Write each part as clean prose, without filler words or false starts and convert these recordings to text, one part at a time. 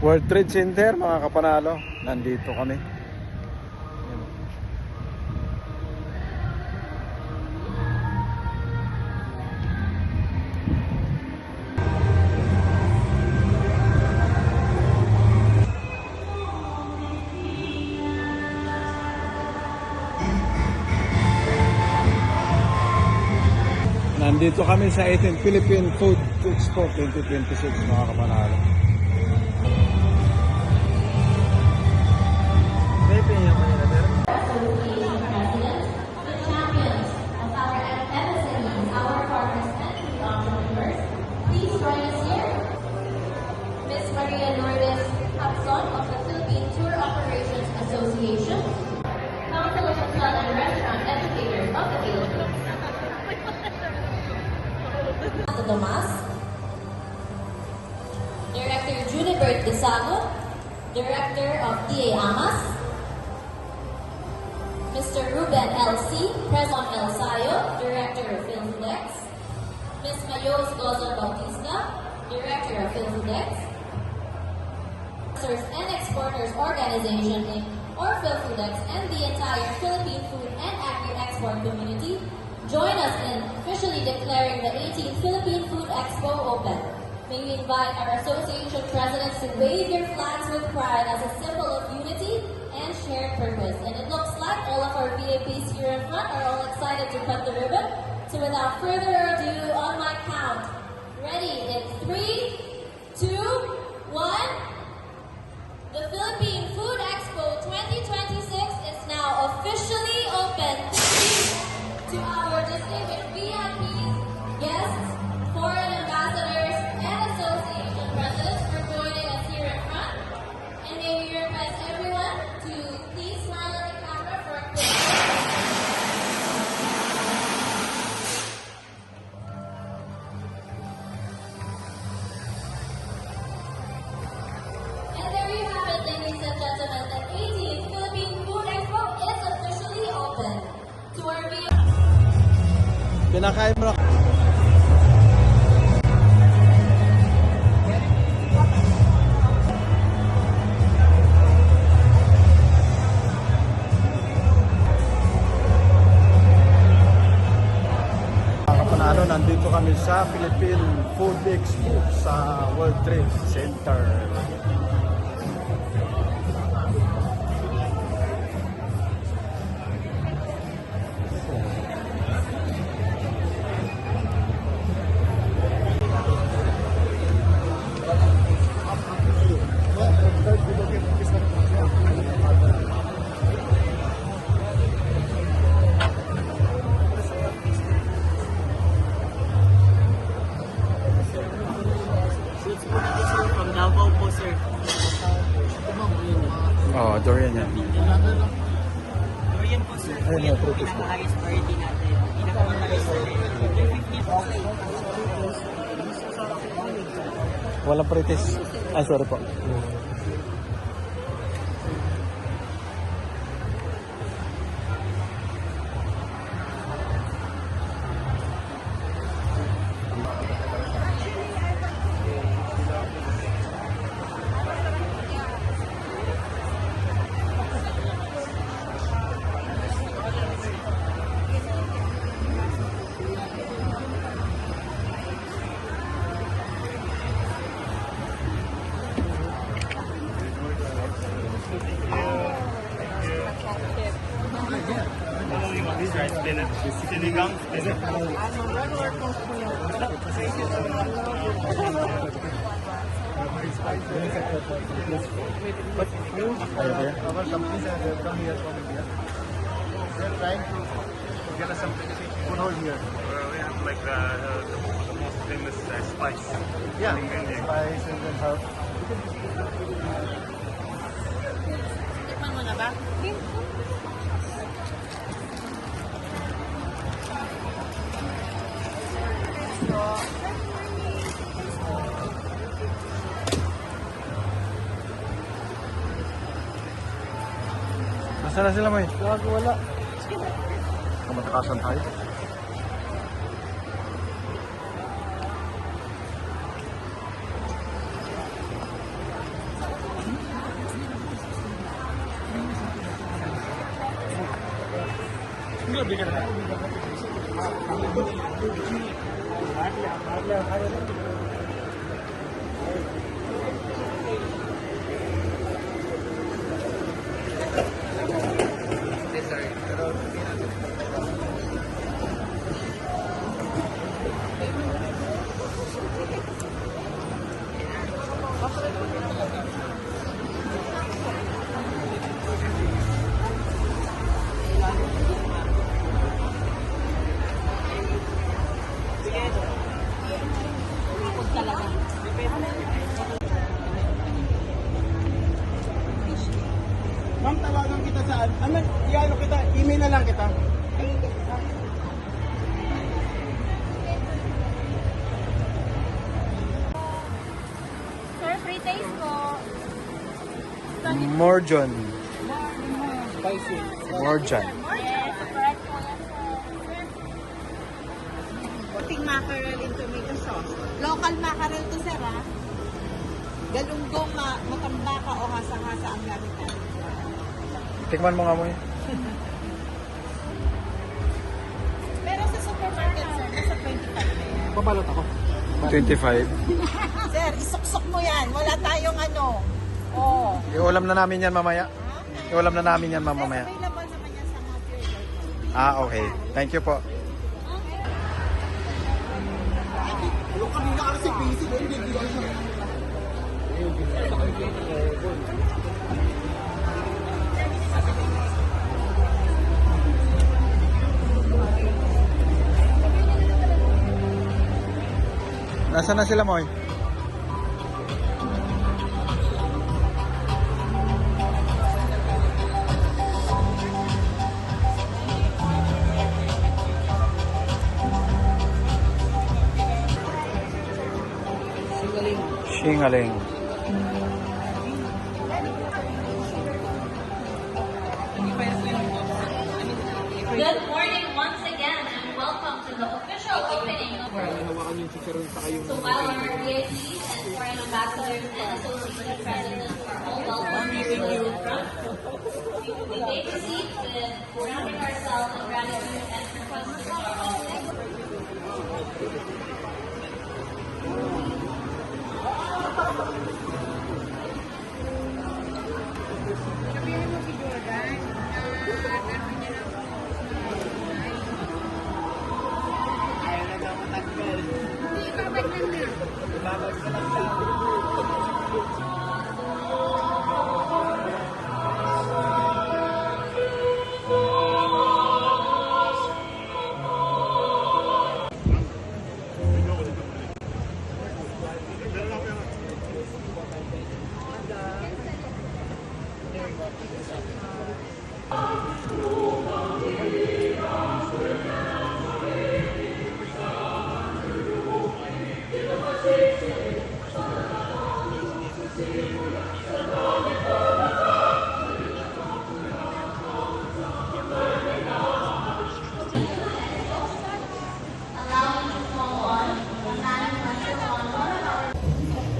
World Trade Center, mga kapanalo. Nandito kami. Nandito kami sa 18th Philippine Food Expo 2026, mga kapanalo. Tomas, Director Junibert Desago, Director of DA Amas, Mr. Ruben L.C., President El Sayo, Director of PhilFoodX, Ms. Mayos Gozon Bautista, Director of PhilFoodX, and Exporters Organization Inc., or PhilFoodX, and the entire Philippine food and agri-export community, join us in officially declaring the 18th Philippine Food Expo open. May we invite our association presidents to wave your flags with pride as a symbol of unity and shared purpose. And it looks like all of our VIPs here in front are all excited to cut the ribbon. So without further ado, on my count, ready in 3, 2, 1. The Philippine Food Expo 2026 is now officially open. To our distinguished VIPs, guests, foreign ambassadors, and association presidents for joining us here in front. And may we request everyone to please smile at the camera for a quick And there you have it, ladies and gentlemen. The 18th Philippine Food Expo is officially open. To our VIPs, Pinakain mo na. Kapanalo, nandito kami sa Philippine Food Expo sa World Trade Center. Oh, durian yan. Durian po sir, Ayun, yan po protest po. pinaka-highest priority natin. Pinaka-highest priority. 50 Walang pretest. Ah, sorry po. Sinigang, Our companies have come here from India. They're trying to get us some foothold here. we have like the most famous spice. Yeah, in India. spices and herbs. Tikman mo na ba? Nasaan na sila, May? Wala. Kamatakasan tayo. Ma'am, tawagan kita saan? Ano, i-ano kita, email na lang kita. Sir, free taste po. Morjon. Spicy. Morjon. Yes, correct po yan, sir. Puting mackerel in tomato sauce. Local mackerel to, sir, ha? Galunggong, matambaka o hasa-hasa ang gamit natin. Tikman mo nga mo eh. Pero sa supermarket, sir, nasa 25 na yan. Pabalot ako. 25. Sir, isuksok mo yan. Wala tayong ano. Oh. Iulam na namin yan mamaya. Iulam na namin yan mamaya. Available naman yan sa mga trader. Ah, okay. Thank you po. Yung kanina ka kasi busy, hindi siya. Nasaan na sila, Moy? Singaling. Good morning once again and welcome to the official opening of So while our VIPs and foreign ambassadors and associate presidents are all welcome to the front, we may proceed with grounding ourselves in gratitude and request for our all.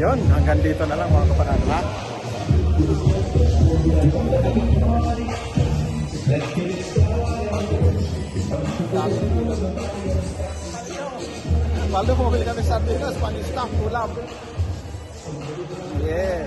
Yun, hanggang dito na lang mga kapanan, ha? Waldo, bumili kami sardinas, Spanish staff, ulam. Yes.